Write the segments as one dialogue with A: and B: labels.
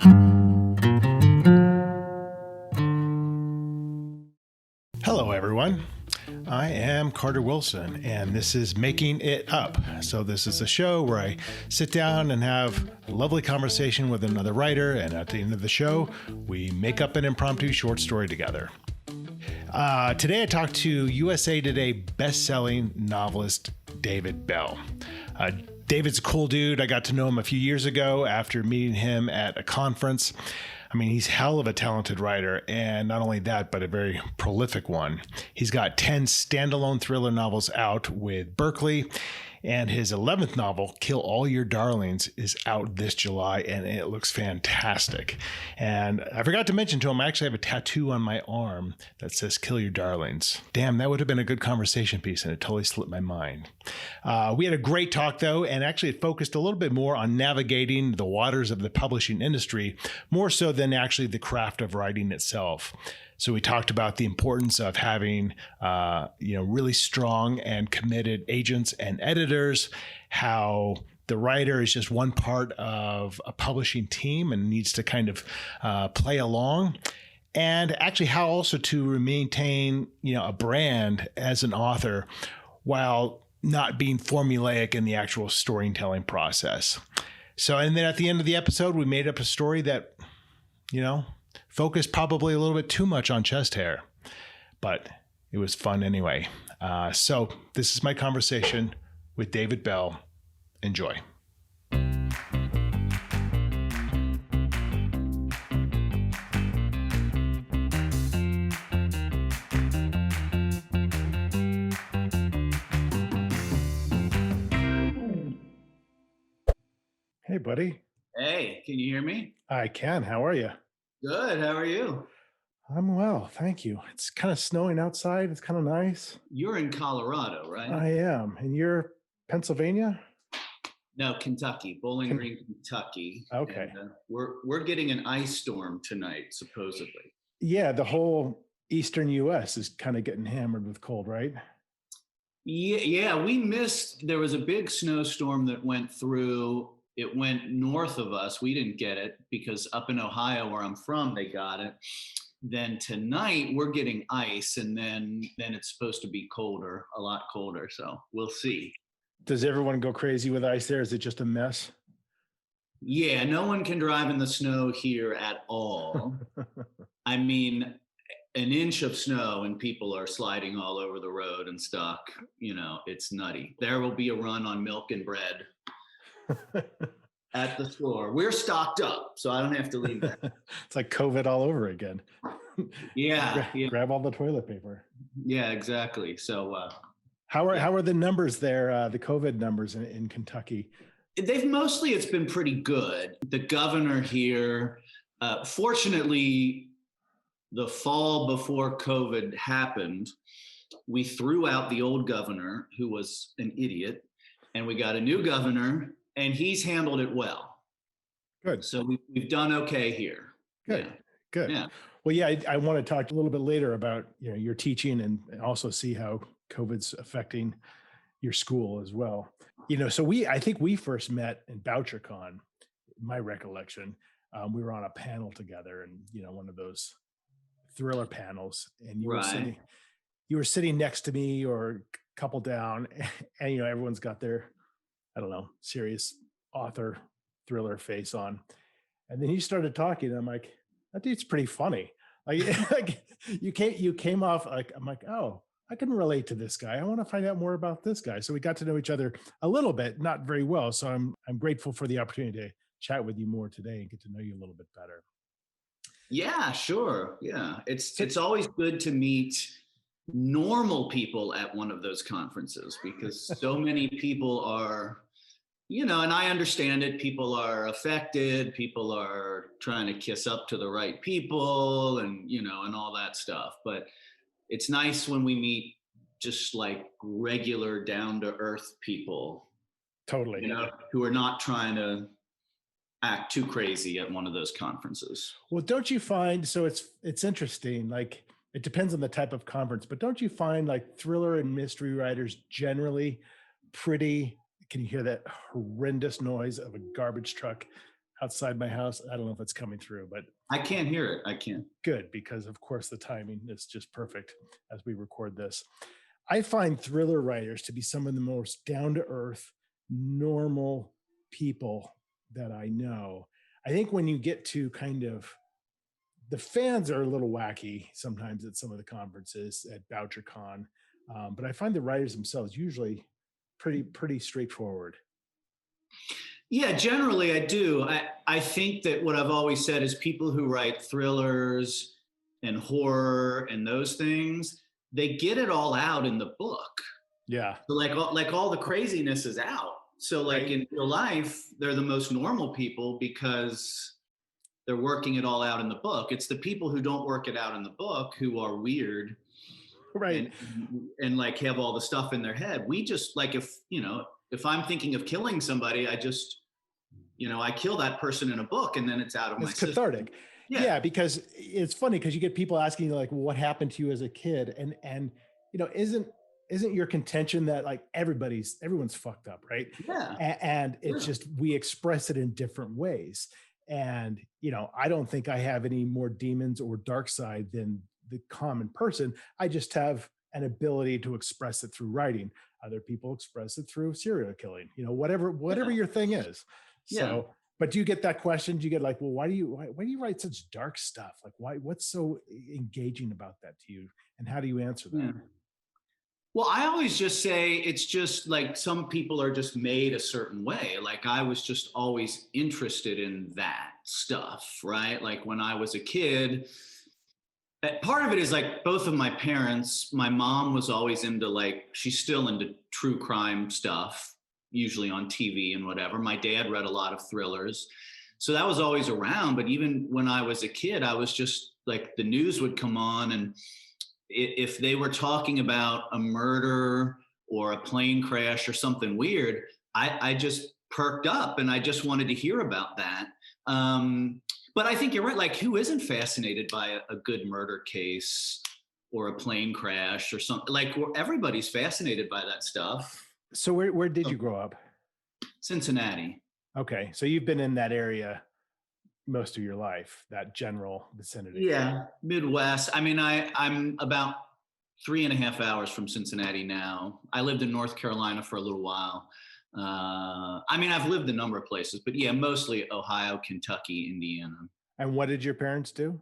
A: Hello, everyone. I am Carter Wilson, and this is Making It Up. So this is a show where I sit down and have a lovely conversation with another writer, and at the end of the show, we make up an impromptu short story together. Today I talked to USA Today best-selling novelist David Bell. David's a cool dude. I got to know him a few years ago after meeting him at a conference. I mean, he's hell of a talented writer, and not only that, but a very prolific one. He's got 10 standalone thriller novels out with Berkeley, and his 11th novel, Kill All Your Darlings, is out this July, and it looks fantastic. And I forgot to mention to him, I actually have a tattoo on my arm that says Kill Your Darlings. Damn, that would have been a good conversation piece, and it totally slipped my mind. We had a great talk, though, and actually it focused a little bit more on navigating the waters of the publishing industry, more so than actually the craft of writing itself. So we talked about the importance of having, really strong and committed agents and editors, how the writer is just one part of a publishing team and needs to kind of play along, and actually how also to maintain, a brand as an author while not being formulaic in the actual storytelling process. So, and then at the end of the episode, we made up a story that, focused probably a little bit too much on chest hair, but it was fun anyway. So this is my conversation with David Bell. Enjoy. Hey, buddy.
B: Hey, can you hear me?
A: I can. How are you?
B: Good. How are you?
A: I'm well, thank you. It's kind of snowing outside. It's kind of nice.
B: You're in Colorado, right?
A: I am. And you're Pennsylvania?
B: No, Kentucky, Bowling Green, Kentucky.
A: Okay.
B: And, we're getting an ice storm tonight, supposedly.
A: Yeah, the whole eastern U.S. is kind of getting hammered with cold, right?
B: Yeah, we missed. There was a big snowstorm that went through. It went north of us. We didn't get it because up in Ohio, where I'm from, they got it. Then tonight we're getting ice, and then it's supposed to be colder, a lot colder. So we'll see.
A: Does everyone go crazy with ice there? Is it just a mess?
B: Yeah, no one can drive in the snow here at all. I mean, an inch of snow and people are sliding all over the road and stuck. It's nutty. There will be a run on milk and bread at the store. We're stocked up, so I don't have to leave that.
A: It's like COVID all over again.
B: Yeah,
A: Grab all the toilet paper.
B: Yeah, exactly. So
A: how are the numbers there, the COVID numbers in Kentucky?
B: It's been pretty good. The governor here, fortunately, the fall before COVID happened, we threw out the old governor, who was an idiot, and we got a new governor, and he's handled it well.
A: Good.
B: So we've done okay here.
A: Good.
B: Yeah.
A: Good.
B: Yeah.
A: Well, yeah, I want to talk a little bit later about your teaching and also see how COVID's affecting your school as well. So I think we first met in BoucherCon, my recollection. We were on a panel together, and one of those thriller panels, and you were sitting next to me or a couple down, and everyone's got their, I don't know, serious author thriller face on. And then he started talking, and I'm like, that dude's pretty funny. Like you came off like, I'm like, oh, I can relate to this guy. I want to find out more about this guy. So we got to know each other a little bit, not very well. So I'm grateful for the opportunity to chat with you more today and get to know you a little bit better.
B: Yeah, sure. Yeah. It's always good to meet normal people at one of those conferences, because so many people are, and I understand it. People are affected. People are trying to kiss up to the right people and, and all that stuff. But it's nice when we meet just like regular down to earth people.
A: Totally.
B: Who are not trying to act too crazy at one of those conferences.
A: Well, don't you find, so it's interesting, like it depends on the type of conference, but don't you find like thriller and mystery writers generally pretty, can you hear that horrendous noise of a garbage truck outside my house. I don't know if it's coming through, but
B: I can't hear it. I can't.
A: good, because of course the timing is just perfect as we record this. I find thriller writers to be some of the most down to earth, normal people that I know. I think when you get to kind of the fans are a little wacky sometimes at some of the conferences at BoucherCon, but I find the writers themselves usually pretty straightforward.
B: Yeah, generally I do. I think that what I've always said is people who write thrillers and horror and those things, they get it all out in the book.
A: Yeah.
B: So like all the craziness is out. So like
A: Right.
B: in real life, they're the most normal people because they're working it all out in the book. It's the people who don't work it out in the book who are weird
A: Right.
B: and like have all the stuff in their head. We just like if I'm thinking of killing somebody, I just I kill that person in a book and then it's out of my system.
A: Cathartic. Yeah, because it's funny because you get people asking you like, well, what happened to you as a kid? And isn't your contention that like everyone's fucked up, right?
B: Yeah.
A: And it's just we express it in different ways. And I don't think I have any more demons or dark side than the common person. I just have an ability to express it through writing. Other people express it through serial killing, whatever your thing is. So, but do you get that question? Do you get like, well, why do you write such dark stuff? Like what's so engaging about that to you? And how do you answer that?
B: Yeah. Well, I always just say it's just like some people are just made a certain way. Like I was just always interested in that stuff, right? Like when I was a kid, part of it is like both of my parents, my mom was always into she's still into true crime stuff, usually on TV and whatever. My dad read a lot of thrillers. So that was always around. But even when I was a kid, I was just like the news would come on and if they were talking about a murder or a plane crash or something weird, I just perked up and I just wanted to hear about that. But I think you're right. Like, who isn't fascinated by a good murder case or a plane crash or something? Like, everybody's fascinated by that stuff.
A: So where did you grow up?
B: Cincinnati.
A: Okay, so you've been in that area most of your life, that general vicinity.
B: Yeah, Midwest. I mean, I'm about 3.5 hours from Cincinnati now. I lived in North Carolina for a little while. I mean, I've lived a number of places, but yeah, mostly Ohio, Kentucky, Indiana.
A: And what did your parents do?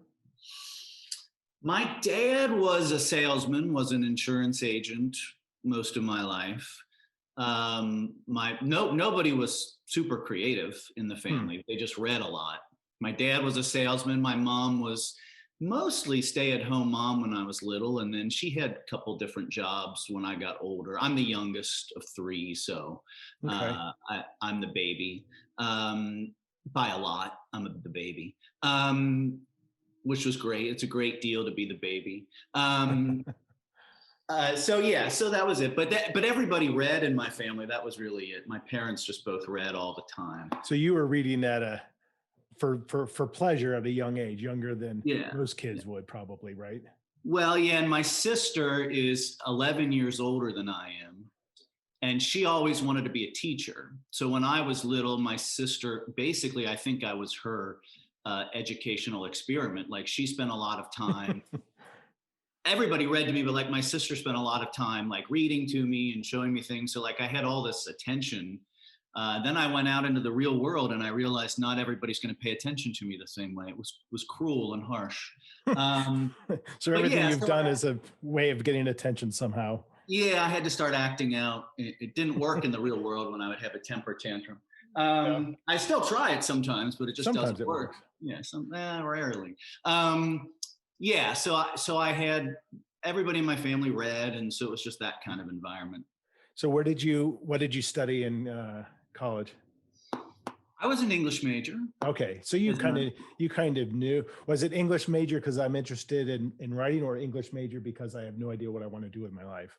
B: My dad was a salesman, was an insurance agent most of my life. Nobody was super creative in the family. They just read a lot. My dad was a salesman. My mom was mostly stay-at-home mom when I was little, and then she had a couple different jobs when I got older. I'm the youngest of three, so I'm the baby by a lot. I'm the baby, which was great. It's a great deal to be the baby. So that was it. But everybody read in my family. That was really it. My parents just both read all the time.
A: So you were reading at for pleasure at a young age, younger than most kids would probably, right?
B: Well, yeah. And my sister is 11 years older than I am. And she always wanted to be a teacher. So when I was little, my sister, basically, I think I was her educational experiment. Like she spent a lot of time. Everybody read to me, but like my sister spent a lot of time like reading to me and showing me things. So like I had all this attention. Then I went out into the real world and I realized not everybody's going to pay attention to me the same way. It was cruel and harsh.
A: So everything you've done is a way of getting attention somehow.
B: Yeah, I had to start acting out. It didn't work in the real world when I would have a temper tantrum. I still try it sometimes, but it just doesn't work. Yeah, rarely. Yeah, so I had everybody in my family read, and so it was just that kind of environment.
A: So what did you study in college?
B: I was an English major.
A: Okay, so you kind of knew. Was it English major because I'm interested in writing, or English major because I have no idea what I want to do with my life?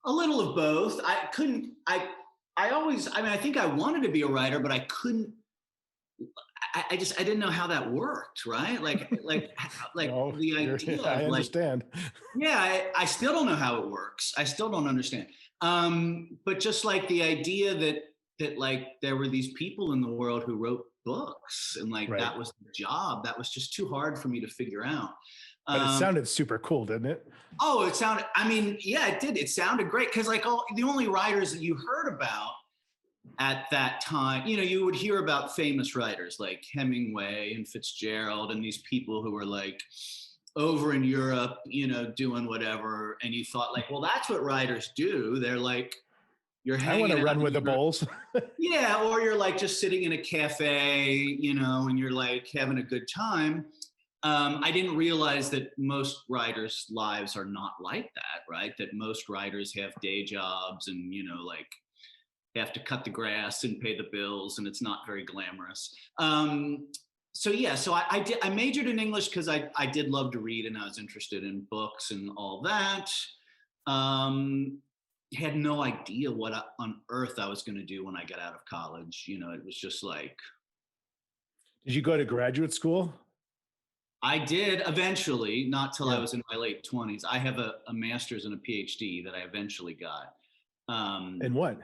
B: A little of both. I think I wanted to be a writer, but I couldn't. I didn't know how that worked, right? Like no, the idea.
A: I understand.
B: I still don't know how it works. I still don't understand. But just like the idea that like there were these people in the world who wrote books, and like
A: Right.
B: that was the job. That was just too hard for me to figure out.
A: But it sounded super cool, didn't it?
B: Oh, it sounded, I mean, yeah, it did. It sounded great because like the only writers that you heard about at that time, you know, you would hear about famous writers like Hemingway and Fitzgerald and these people who were like over in Europe, you know, doing whatever. And you thought like, well, that's what writers do. They're like, you're
A: I want
B: hanging
A: to
B: out
A: run
B: in
A: with the
B: Europe.
A: bulls.
B: Yeah, or you're like just sitting in a cafe, you know, and you're like having a good time. I didn't realize that most writers' lives are not like that, right? That most writers have day jobs and, you know, like have to cut the grass and pay the bills, and it's not very glamorous. So yeah, so I majored in English because I did love to read and I was interested in books and all that. Um, Had no idea what on earth I was going to do when I got out of college. You know, it was just like
A: Did you go to graduate school?
B: I did eventually, not till I
A: Yeah.
B: was in my late 20s. I have a master's and a PhD that I eventually got
A: And what?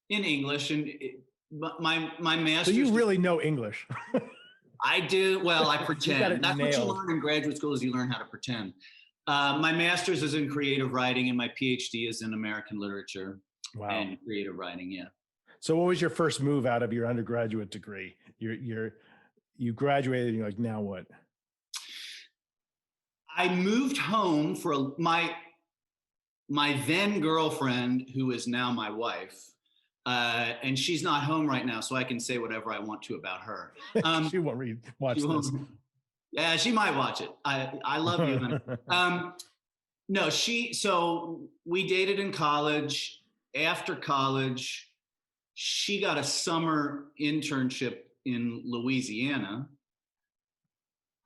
B: in English. And my
A: So
B: master's.
A: you really know English.
B: I do. Well, I
A: You got
B: pretend.
A: it
B: That's what you
A: nailed.
B: learn in graduate school is you learn how to pretend. My master's is in creative writing and my PhD is in American literature
A: Wow.
B: and creative writing. Yeah.
A: So what was your first move out of your undergraduate degree? You graduated and you're like, now what?
B: I moved home for my then girlfriend, who is now my wife, and she's not home right now, so I can say whatever I want to about her.
A: She won't watch this.
B: Yeah, she might watch it. I love you, honey. No, so we dated in college. After college, she got a summer internship in Louisiana.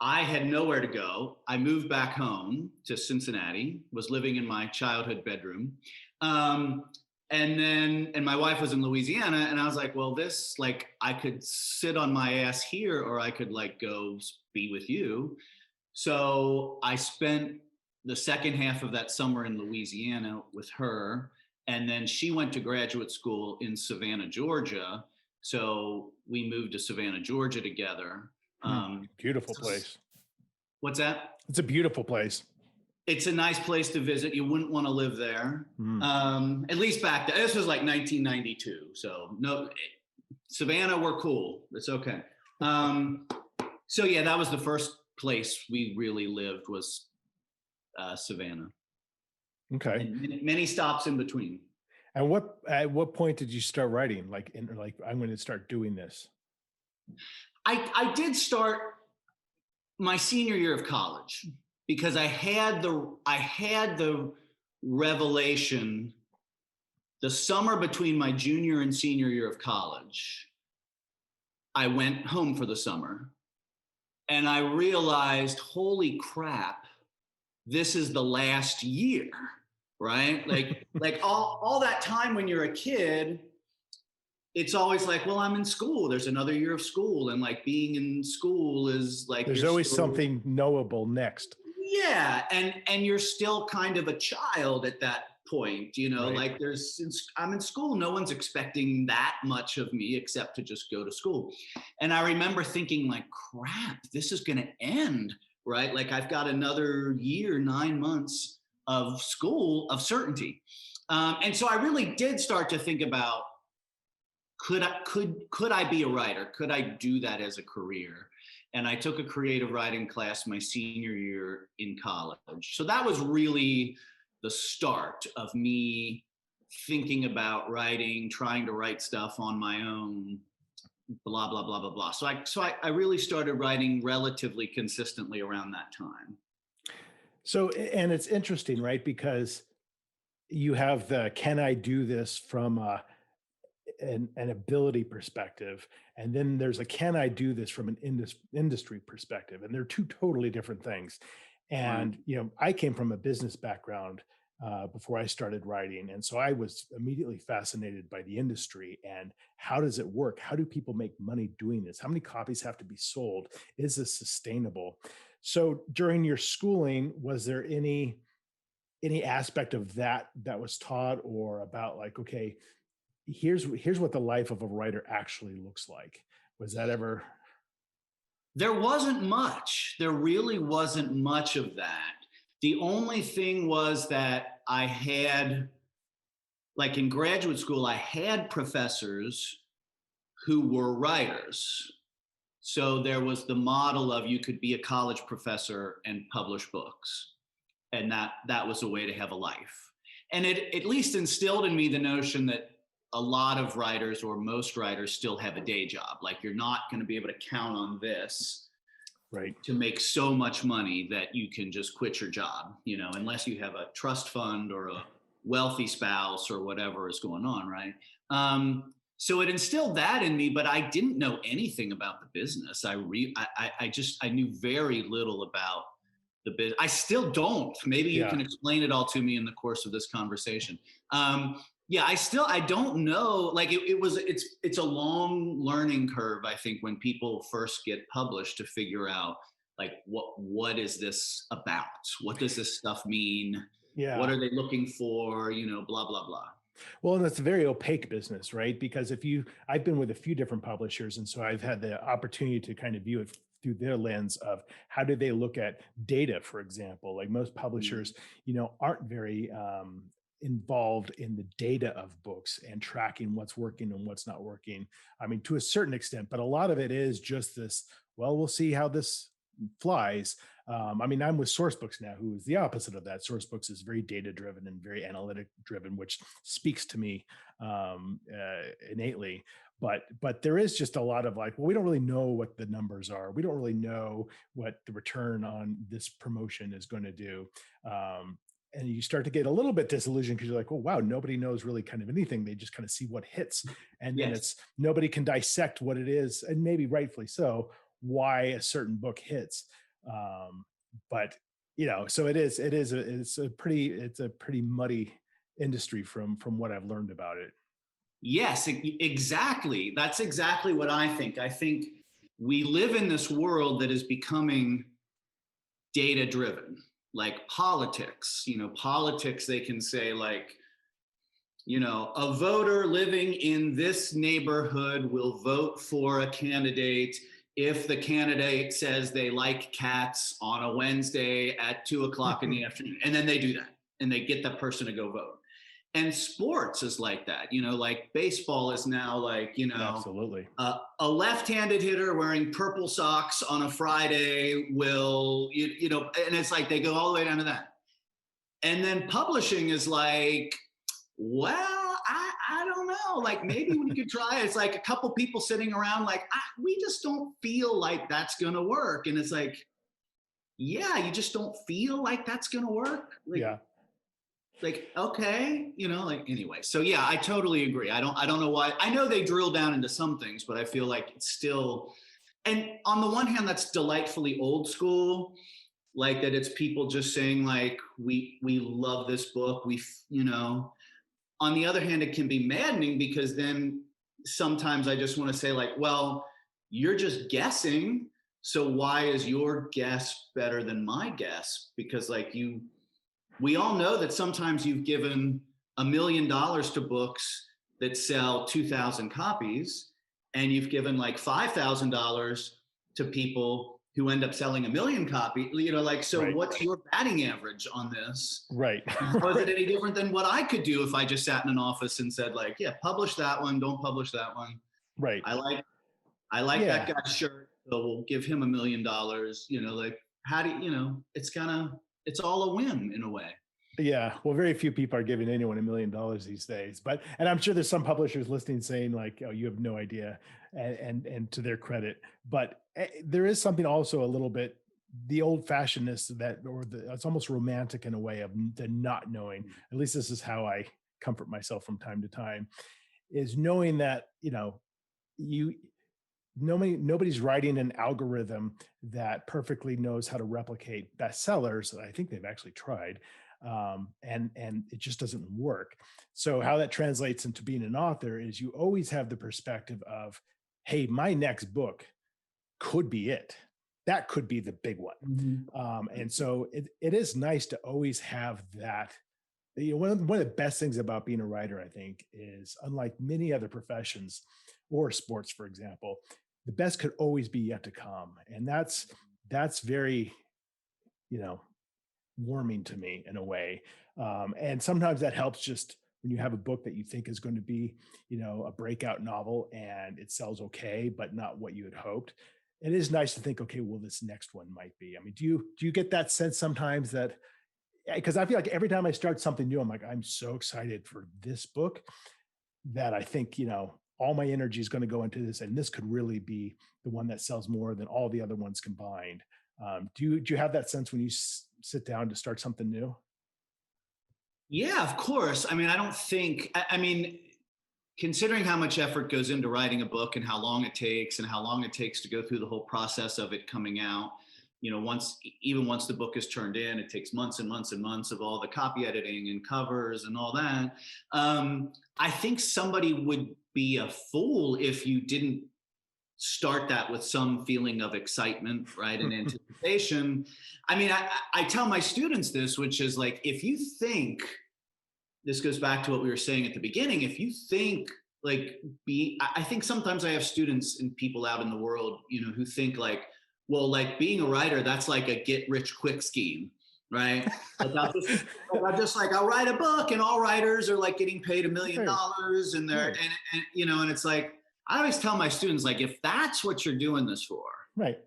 B: I had nowhere to go. I moved back home to Cincinnati, was living in my childhood bedroom. And my wife was in Louisiana, and I was like, well, this, like, I could sit on my ass here, or I could like go be with you. So I spent the second half of that summer in Louisiana with her. And then she went to graduate school in Savannah, Georgia. So we moved to Savannah, Georgia together.
A: Beautiful place.
B: What's that?
A: It's a beautiful place.
B: It's a nice place to visit. You wouldn't want to live there. At least back then. This was like 1992. So no, Savannah, we're cool. It's okay. So yeah, that was the first place we really lived was Savannah.
A: Okay.
B: And many stops in between.
A: And at what point did you start writing? Like I'm going to start doing this.
B: I did start my senior year of college because I had the revelation the summer between my junior and senior year of college. I went home for the summer and I realized, holy crap, this is the last year, right? Like all that time when you're a kid, it's always like, well, I'm in school. There's another year of school. And like being in school is like,
A: there's always something knowable next.
B: Yeah. And you're still kind of a child at that point, you know,
A: Right.
B: like I'm in school. No one's expecting that much of me except to just go to school. And I remember thinking like, crap, this is going to end, right? Like I've got another year, 9 months of school of certainty. And so I really did start to think about, could I be a writer? Could I do that as a career? And I took a creative writing class my senior year in college. So that was really the start of me thinking about writing, trying to write stuff on my own, blah, blah, blah, blah, blah. So I really started writing relatively consistently around that time.
A: So, and it's interesting, right? Because you have the, can I do this from an ability perspective, and then there's a can I do this from an industry perspective, and they're two totally different things. And I came from a business background before I started writing, and so I was immediately fascinated by the industry and how does it work? How do people make money doing this? How many copies have to be sold? Is this sustainable? So during your schooling, was there any aspect of that was taught, or about like, okay, here's what the life of a writer actually looks like? Was that ever?
B: There wasn't much. There really wasn't much of that. The only thing was that I had, like in graduate school, I had professors who were writers. So there was the model of you could be a college professor and publish books. And that was a way to have a life. And it at least instilled in me the notion that a lot of writers or most writers still have a day job. Like you're not going to be able to count on this
A: Right.
B: to make so much money that you can just quit your job, unless you have a trust fund or a wealthy spouse or whatever is going on, right? So it instilled that in me, but I didn't know anything about the business. I knew very little about the business. I still don't. Maybe you can explain it all to me in the course of this conversation. Yeah, I don't know. Like it's a long learning curve, I think, when people first get published to figure out like what is this about? What does this stuff mean?
A: Yeah.
B: What are they looking for? Blah, blah, blah.
A: Well, and that's a very opaque business, right? Because I've been with a few different publishers, and so I've had the opportunity to kind of view it through their lens of how do they look at data, for example. Like most publishers, aren't very involved in the data of books and tracking what's working and what's not working. I mean, to a certain extent, but a lot of it is just this, well, we'll see how this flies. I mean, I'm with Sourcebooks now, who is the opposite of that. Sourcebooks is very data driven and very analytic driven, which speaks to me innately. But there is just a lot of like, well, we don't really know what the numbers are. We don't really know what the return on this promotion is going to do. And you start to get a little bit disillusioned because you're like, oh, wow, nobody knows really kind of anything. They just kind of see what hits. And then it's nobody can dissect what it is, and maybe rightfully so, why a certain book hits. But so it's a pretty muddy industry from what I've learned about it.
B: Yes, exactly. That's exactly what I think. I think we live in this world that is becoming data driven, like politics. Politics, they can say like, a voter living in this neighborhood will vote for a candidate if the candidate says they like cats on a Wednesday at 2:00 in the afternoon. And then they do that and they get that person to go vote. And sports is like that, like baseball is now like,
A: absolutely.
B: A left-handed hitter wearing purple socks on a Friday will, and it's like they go all the way down to that. And then publishing is like, well, I don't know, like maybe we could try. It's like a couple people sitting around like, we just don't feel like that's going to work. And it's like, yeah, you just don't feel like that's going to work. Like,
A: yeah.
B: Like, okay, like anyway. So yeah, I totally agree. I don't know why. I know they drill down into some things, but I feel like it's still, and on the one hand, that's delightfully old school, like that it's people just saying like, we love this book. On the other hand, it can be maddening because then sometimes I just want to say like, well, you're just guessing. So why is your guess better than my guess? Because like we all know that sometimes you've given $1 million to books that sell 2,000 copies, and you've given like $5,000 to people who end up selling 1 million copies. So right. What's your batting average on this?
A: Right.
B: Was it any different than what I could do if I just sat in an office and said like, yeah, publish that one, don't publish that one.
A: Right.
B: I like that guy's shirt, so we'll give him $1 million. Like how do it's all a whim in a way.
A: Yeah. Well, very few people are giving anyone $1 million these days, and I'm sure there's some publishers listening saying like, oh, you have no idea. And to their credit, but there is something also a little bit, the old fashionedness it's almost romantic in a way of the not knowing. At least this is how I comfort myself from time to time, is knowing that, nobody's writing an algorithm that perfectly knows how to replicate bestsellers. I think they've actually tried. And it just doesn't work. So how that translates into being an author is you always have the perspective of, hey, my next book could be it. That could be the big one. Mm-hmm. And so it is nice to always have that. One of the best things about being a writer, I think, is unlike many other professions or sports, for example, the best could always be yet to come. And that's very, you know, warming to me in a way. And sometimes that helps just when you have a book that you think is going to be, a breakout novel and it sells okay, but not what you had hoped. It is nice to think, okay, well, this next one might be. I mean, do you get that sense sometimes that, because I feel like every time I start something new, I'm like, I'm so excited for this book that I think, all my energy is going to go into this, and this could really be the one that sells more than all the other ones combined. Do you have that sense when you sit down to start something new?
B: Yeah, of course. I mean, I don't think, I mean, considering how much effort goes into writing a book and how long it takes and how long it takes to go through the whole process of it coming out, even once the book is turned in, it takes months and months and months of all the copy editing and covers and all that. I think somebody would be a fool if you didn't start that with some feeling of excitement, right? And anticipation. I mean, I tell my students this, which is like, if you think, this goes back to what we were saying at the beginning, if you think like I think sometimes I have students and people out in the world, who think like, well, like being a writer, that's like a get rich quick scheme, right? Like I'll write a book, and all writers are like getting paid $1 million, and they're
A: Right.
B: and it's like, I always tell my students, like, if that's what you're doing this for,
A: Right.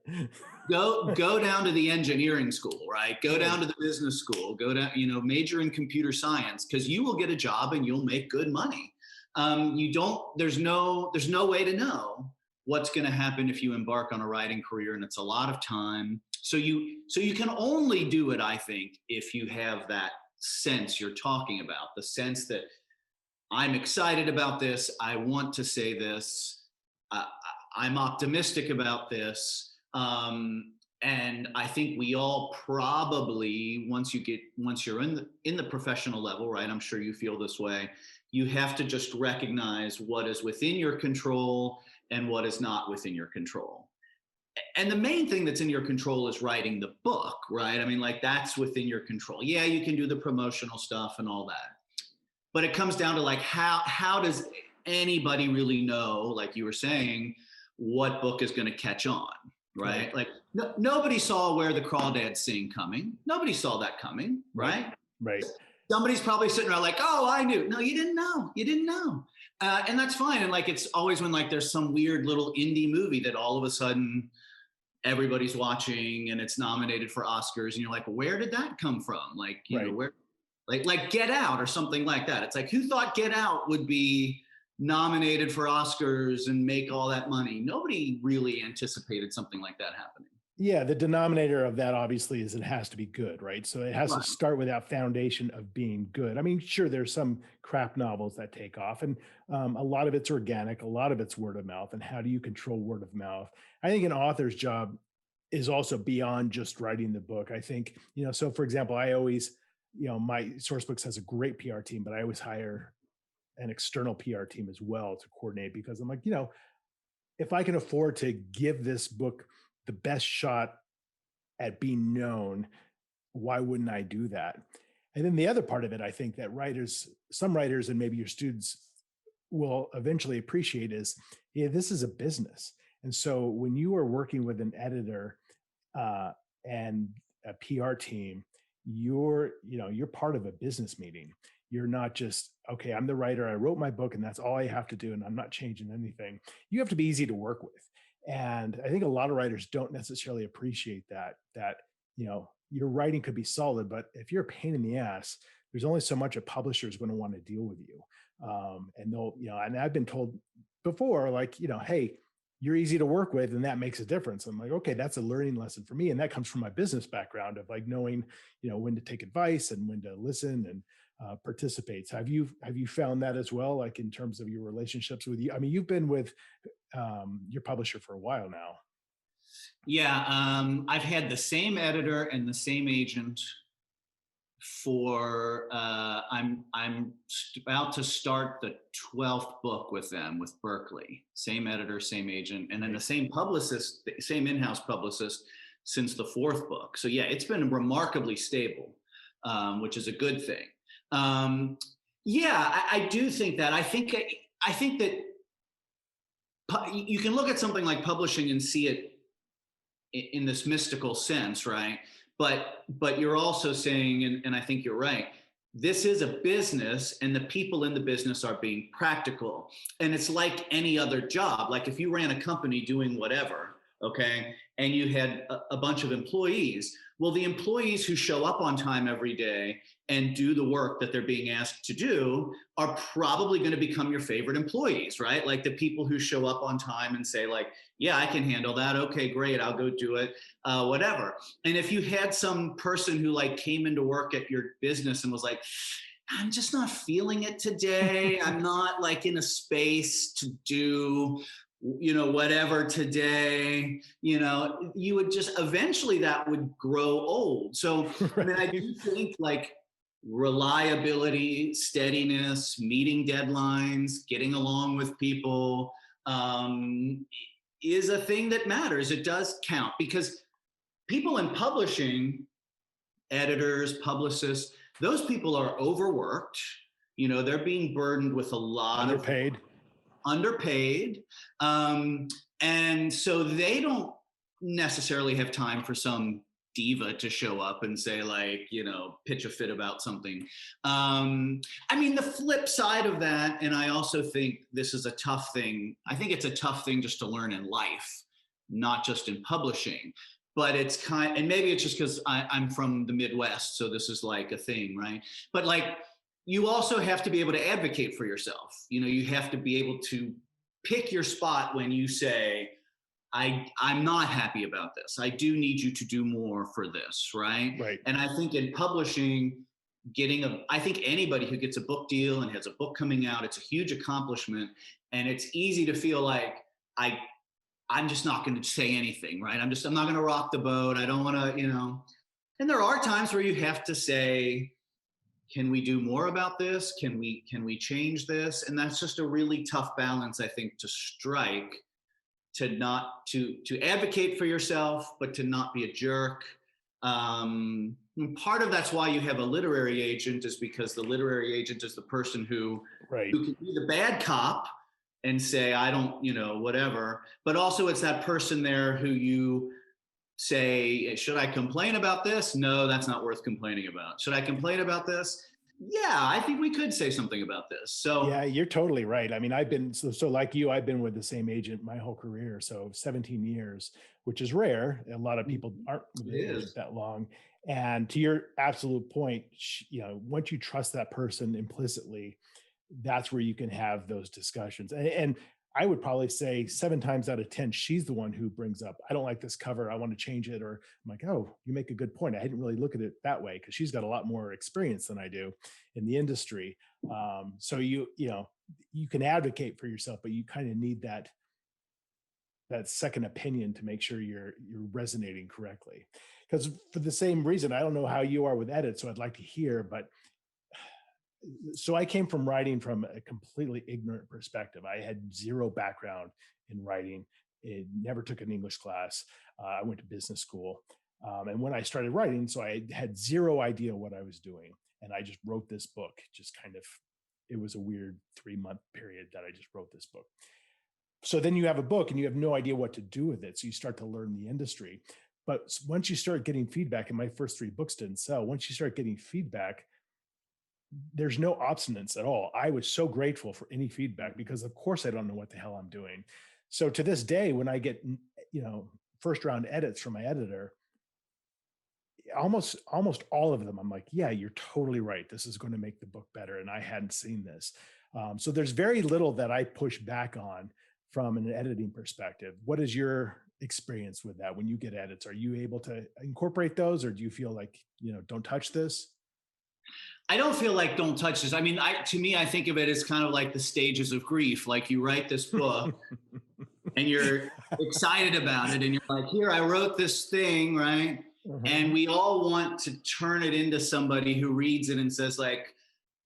B: go down to the engineering school, right? Go down to the business school, go down, major in computer science, because you will get a job and you'll make good money. There's no way to know what's going to happen if you embark on a writing career, and it's a lot of time. So you can only do it, I think, if you have that sense you're talking about, the sense that I'm excited about this, I want to say this, uh, I'm optimistic about this. And I think we all probably, once you're in the professional level, right? I'm sure you feel this way. You have to just recognize what is within your control and what is not within your control. And the main thing that's in your control is writing the book, right? I mean, like, that's within your control. Yeah, you can do the promotional stuff and all that, but it comes down to like, how does anybody really know, like you were saying, what book is going to catch on, right? Like, nobody saw Where the Crawdads Sing coming. Nobody saw that coming, right?
A: Right.
B: Somebody's probably sitting around like, oh, I knew. No, you didn't know. You didn't know. And that's fine. And like, it's always when like there's some weird little indie movie that all of a sudden everybody's watching and it's nominated for Oscars, and you're like, where did that come from? Like, where, like Get Out or something like that. It's like, who thought Get Out would be nominated for Oscars and make all that money? Nobody really anticipated something like that happening.
A: Yeah, the denominator of that obviously is it has to be good, right? So it has to
B: Right.
A: start with that foundation of being good. I mean, sure, there's some crap novels that take off, and a lot of it's organic, a lot of it's word of mouth. And how do you control word of mouth? I think an author's job is also beyond just writing the book. I think, so for example, I always, my Sourcebooks has a great PR team, but I always hire an external PR team as well to coordinate, because I'm like, if I can afford to give this book the best shot at being known, why wouldn't I do that? And then the other part of it, I think that some writers, and maybe your students will eventually appreciate is, yeah, this is a business. And so when you are working with an editor and a PR team, you're part of a business meeting. You're not just, okay, I'm the writer, I wrote my book, and that's all I have to do, and I'm not changing anything. You have to be easy to work with. And I think a lot of writers don't necessarily appreciate that your writing could be solid, but if you're a pain in the ass, there's only so much a publisher is going to want to deal with you. And they'll, and I've been told before, like, hey, you're easy to work with, and that makes a difference. I'm like, okay, that's a learning lesson for me. And that comes from my business background of like knowing, when to take advice and when to listen and participate. So have you found that as well, like in terms of your relationships with you? I mean, you've been with your publisher for a while now.
B: Yeah, I've had the same editor and the same agent for I'm about to start the 12th book with them, with Berkeley. Same editor, same agent, and then the same publicist, the same in-house publicist since the 4th book. So yeah, it's been remarkably stable, which is a good thing. Yeah, I do think that. I think that you can look at something like publishing and see it in this mystical sense, right? But you're also saying, and I think you're right, this is a business and the people in the business are being practical. And it's like any other job. Like if you ran a company doing whatever, okay, and you had a bunch of employees, well, the employees who show up on time every day and do the work that they're being asked to do are probably going to become your favorite employees, right? Like the people who show up on time and say like, yeah, I can handle that. Okay, great. I'll go do it. Whatever. And if you had some person who like came into work at your business and was like, I'm just not feeling it today. I'm not like in a space to do, whatever today, you would just eventually that would grow old. So, I mean, I do think like reliability, steadiness, meeting deadlines, getting along with people, is a thing that matters. It does count because people in publishing, editors, publicists, those people are overworked. They're being burdened with a lot of underpaid. And so they don't necessarily have time for some diva to show up and say like, pitch a fit about something. I mean, the flip side of that, and I also think this is a tough thing. I think it's a tough thing just to learn in life, not just in publishing. But it's and maybe it's just because I'm from the Midwest, so this is like a thing, right? But like, you also have to be able to advocate for yourself. You have to be able to pick your spot when you say, I'm not happy about this. I do need you to do more for this, right?
A: Right.
B: And I think in publishing, I think anybody who gets a book deal and has a book coming out, it's a huge accomplishment. And it's easy to feel like I'm just not going to say anything, right? I'm not going to rock the boat. I don't want to, and there are times where you have to say, can we do more about this? Can we change this? And that's just a really tough balance, I think, to strike, to advocate for yourself, but to not be a jerk. Part of that's why you have a literary agent, is because the literary agent is the person who can be the bad cop and say, I don't, whatever. But also it's that person there who you say, should I complain about this? No, that's not worth complaining about. Should I complain about this? Yeah, I think we could say something about this. So
A: yeah, you're totally right. I mean, I've been so like you, I've been with the same agent my whole career, so 17 years, which is rare. A lot of people aren't with the agent that long. And to your absolute point, once you trust that person implicitly, that's where you can have those discussions. And I would probably say 7 times out of 10, she's the one who brings up, I don't like this cover, I want to change it. Or I'm like, oh, you make a good point. I didn't really look at it that way, because she's got a lot more experience than I do in the industry. So you can advocate for yourself, but you kind of need that second opinion to make sure you're resonating correctly. Because for the same reason, I don't know how you are with edits, so I'd like to hear, but so I came from writing from a completely ignorant perspective. I had zero background in writing. It never took an English class. I went to business school. And when I started writing, so I had zero idea what I was doing. And I just wrote this book, it was a weird 3-month period that I just wrote this book. So then you have a book and you have no idea what to do with it. So you start to learn the industry. But once you start getting feedback, and my first 3 books didn't sell, once you start getting feedback, there's no obstinance at all. I was so grateful for any feedback, because of course I don't know what the hell I'm doing. So to this day, when I get, first round edits from my editor, almost all of them, I'm like, yeah, you're totally right. This is going to make the book better. And I hadn't seen this. So there's very little that I push back on from an editing perspective. What is your experience with that? When you get edits, are you able to incorporate those, or do you feel like, don't touch this?
B: I don't feel like don't touch this. I mean, to me, I think of it as kind of like the stages of grief. Like you write this book and you're excited about it. And you're like, here, I wrote this thing, right? Mm-hmm. And we all want to turn it into somebody who reads it and says like,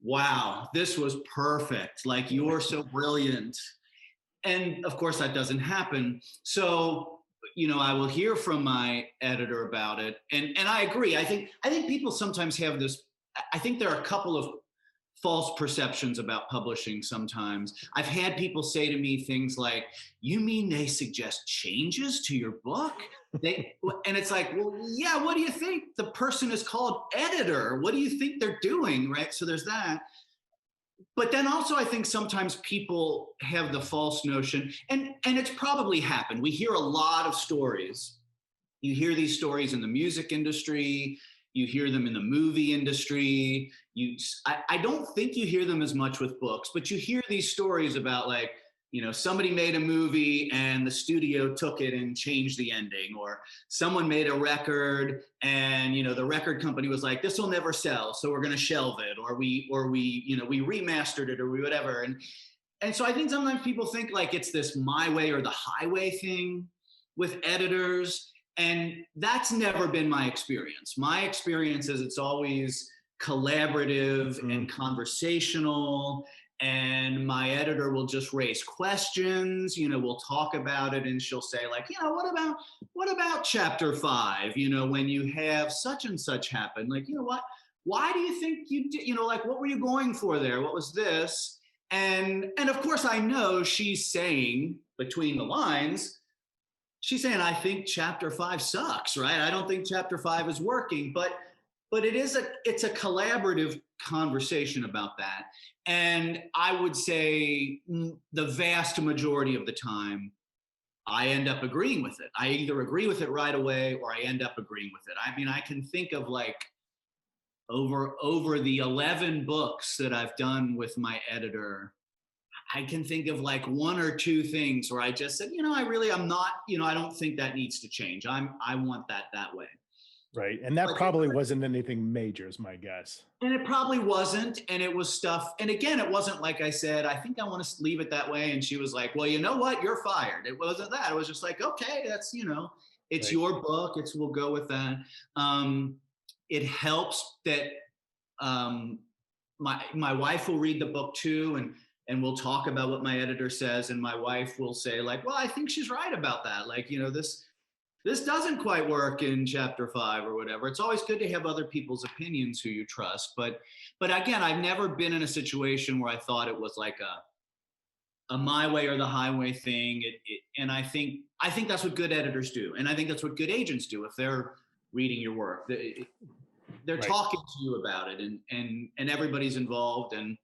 B: wow, this was perfect. Like, you're so brilliant. And of course that doesn't happen. So, I will hear from my editor about it. And I agree. I think people sometimes have this, I think there are a couple of false perceptions about publishing sometimes. I've had people say to me things like, "You mean they suggest changes to your book?" And it's like, well, yeah, what do you think? The person is called editor. What do you think they're doing, right? So there's that. But then also I think sometimes people have the false notion, and it's probably happened. We hear a lot of stories. You hear these stories in the music industry, you hear them in the movie industry. I don't think you hear them as much with books, but you hear these stories about, like, somebody made a movie and the studio took it and changed the ending, or someone made a record and the record company was like, this will never sell, so we're going to shelve it, or we we remastered it, or we whatever. And so I think sometimes people think like it's this my way or the highway thing with editors. And that's never been my experience. My experience is it's always collaborative and conversational. And my editor will just raise questions, we'll talk about it, and she'll say, like, what about chapter 5, when you have such and such happen, like, why do you think you did, like, what were you going for there? What was this? And of course I know she's saying between the lines, she's saying, I think chapter 5 sucks, right? I don't think chapter 5 is working, but it's a collaborative conversation about that. And I would say the vast majority of the time, I end up agreeing with it. I either agree with it right away or I end up agreeing with it. I mean, I can think of like over the 11 books that I've done with my editor, I can think of like one or two things where I just said, I'm not, I don't think that needs to change. I want that way.
A: Right. And that probably wasn't anything major, is my guess.
B: And it probably wasn't. And it was stuff. And again, it wasn't like I said, I think I want to leave it that way. And she was like, well, you know what? You're fired. It wasn't that. It was just like, okay, that's, it's right. Your book. We'll go with that. It helps that my wife will read the book too. And we'll talk about what my editor says. And my wife will say, like, well, I think she's right about that. Like, this doesn't quite work in chapter 5 or whatever. It's always good to have other people's opinions who you trust. But again, I've never been in a situation where I thought it was like a my way or the highway thing. And I think that's what good editors do. And I think that's what good agents do if they're reading your work. They're right. Talking to you about it, and everybody's involved. And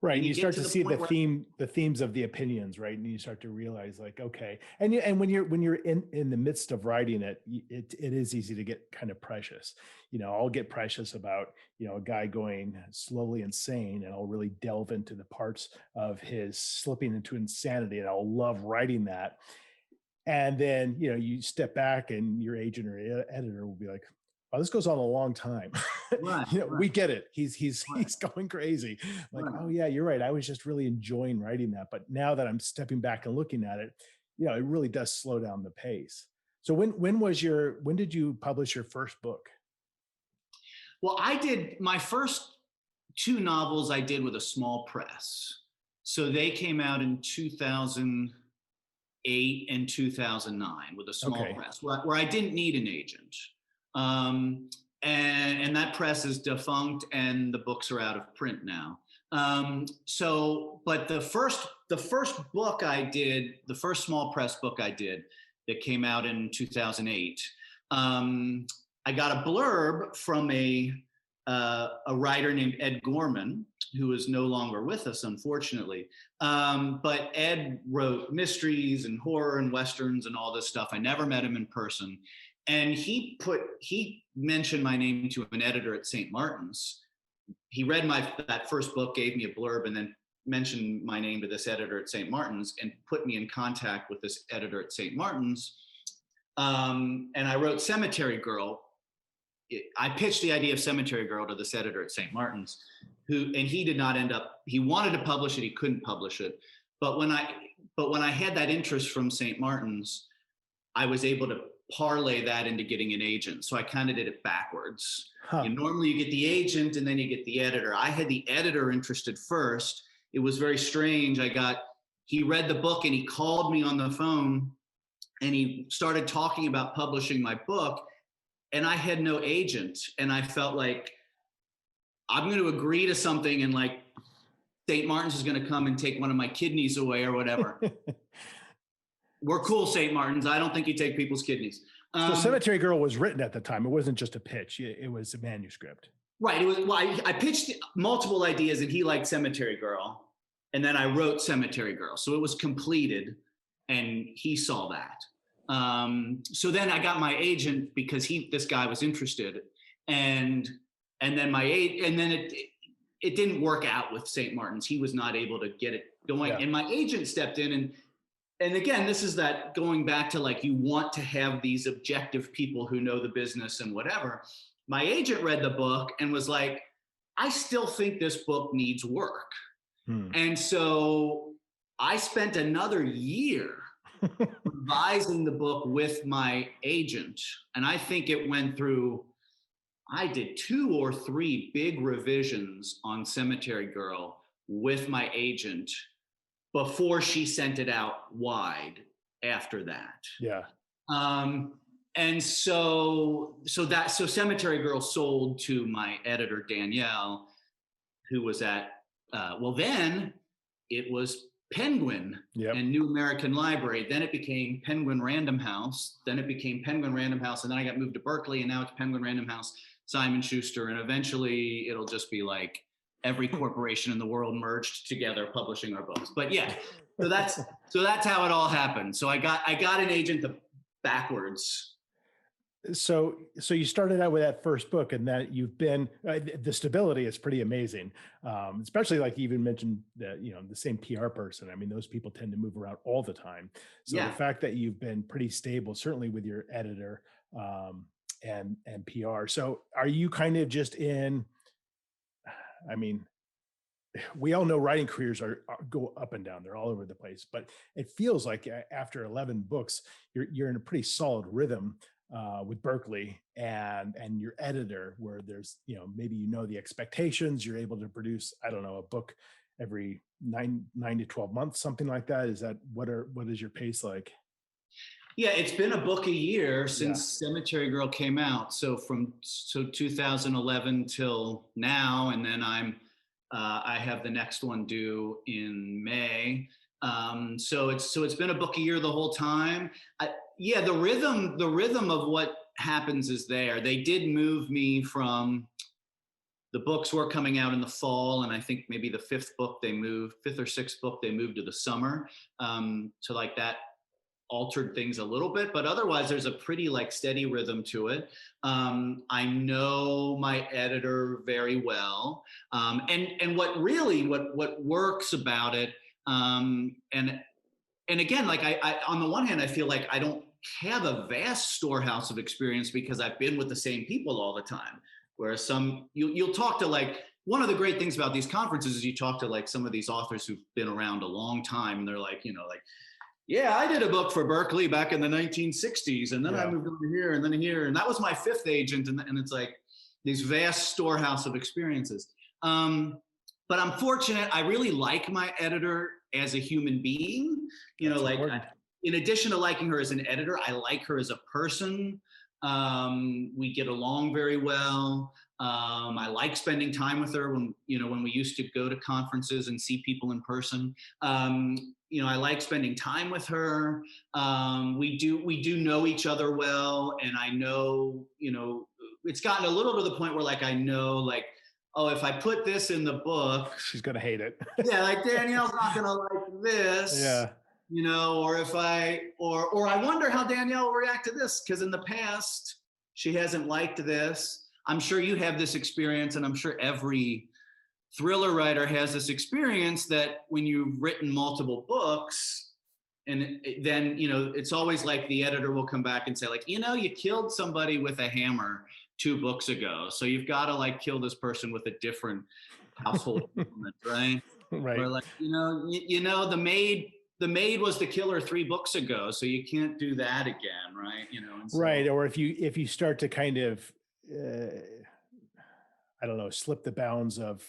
A: right. And you start to see the themes of the opinions, right? And you start to realize, like, okay. And when you're in the midst of writing it, it is easy to get kind of precious. I'll get precious about, a guy going slowly insane, and I'll really delve into the parts of his slipping into insanity, and I'll love writing that. And then, you step back and your agent or editor will be like, oh, this goes on a long time. Right, right. We get it. He's going crazy. Like, right. Oh yeah, you're right. I was just really enjoying writing that. But now that I'm stepping back and looking at it, it really does slow down the pace. So when did you publish your first book?
B: Well, I did my first 2 novels I did with a small press. So they came out in 2008 and 2009 with a small press where I didn't need an agent. And that press is defunct and the books are out of print now. But the first book I did, the first small press book I did that came out in 2008, I got a blurb from a writer named Ed Gorman, who is no longer with us, unfortunately. But Ed wrote mysteries and horror and Westerns and all this stuff. I never met him in person. And he mentioned my name to an editor at St. Martin's. He read that first book, gave me a blurb, and then mentioned my name to this editor at St. Martin's and put me in contact with this editor at St. Martin's. And I wrote Cemetery Girl. I pitched the idea of Cemetery Girl to this editor at St. Martin's, and he did not end up, he wanted to publish it, he couldn't publish it. But when I had that interest from St. Martin's, I was able to parlay that into getting an agent. So I kind of did it backwards. Huh. Normally you get the agent and then you get the editor. I had the editor interested first. It was very strange. He read the book and he called me on the phone and he started talking about publishing my book, and I had no agent. And I felt like I'm going to agree to something and like St. Martin's is going to come and take one of my kidneys away or whatever. We're cool, St. Martin's. I don't think you take people's kidneys.
A: So Cemetery Girl was written at the time. It wasn't just a pitch. It was a manuscript.
B: Right. It was, well, I pitched multiple ideas and he liked Cemetery Girl. And then I wrote Cemetery Girl. So it was completed and he saw that. So then I got my agent because this guy was interested. And then it didn't work out with St. Martin's. He was not able to get it going. Yeah. And my agent stepped in and again, this is that going back to like, you want to have these objective people who know the business and whatever. My agent read the book and was like, I still think this book needs work. And so I spent another year revising the book with my agent. And I think it went through, I did 2 or 3 big revisions on Cemetery Girl with my agent before she sent it out wide after that.
A: Yeah.
B: And so Cemetery Girl sold to my editor, Danielle, who was at, then it was Penguin and New American Library. Then it became Penguin Random House. Then it became Penguin Random House. And then I got moved to Berkeley and now it's Penguin Random House, Simon Schuster. And eventually it'll just be like, every corporation in the world merged together publishing our books. But yeah, so that's how it all happened. So I got an agent backwards.
A: So you started out with that first book and that you've been, the stability is pretty amazing. Especially like you even mentioned that, the same PR person. I mean, those people tend to move around all the time. So the fact that you've been pretty stable, certainly with your editor and PR. So are you kind of just we all know writing careers go up and down. They're all over the place, but it feels like after 11 books, you're in a pretty solid rhythm with Berkeley and your editor, where there's, maybe the expectations. You're able to produce, I don't know, a book every 9 to 12 months, something like that. Is that what is your pace like?
B: Yeah, it's been a book a year since Cemetery Girl came out. So from 2011 till now, and then I have the next one due in May. So it's been a book a year the whole time. The rhythm of what happens is there. They did move me from the books were coming out in the fall, and I think maybe the 5th or 6th book they moved to the summer. So like that altered things a little bit, but otherwise there's a pretty like steady rhythm to it. I know my editor very well. And what works about it, and again, like I on the one hand, I feel like I don't have a vast storehouse of experience because I've been with the same people all the time. Whereas you'll talk to like, one of the great things about these conferences is you talk to like some of these authors who've been around a long time and they're like, yeah, I did a book for Berkeley back in the 1960s, and then I moved over here and then here, and that was my 5th agent, and it's like these vast storehouse of experiences. But I'm fortunate. I really like my editor as a human being. In addition to liking her as an editor, I like her as a person. We get along very well. I like spending time with her when we used to go to conferences and see people in person. I like spending time with her. We do know each other well. And I know, it's gotten a little to the point where like, I know like, oh, if I put this in the book,
A: she's going to hate it.
B: Yeah. Like Danielle's not going to like this.
A: Yeah.
B: Or if I wonder how Danielle will react to this. Cause in the past she hasn't liked this. I'm sure you have this experience, and I'm sure every thriller writer has this experience that when you've written multiple books, and then, it's always like the editor will come back and say like, you killed somebody with a hammer 2 books ago. So you've got to like kill this person with a different household implement, right?
A: Right.
B: Or like, the maid was the killer 3 books ago. So you can't do that again. Right.
A: Right. Or if you start to kind of, I don't know, slip the bounds of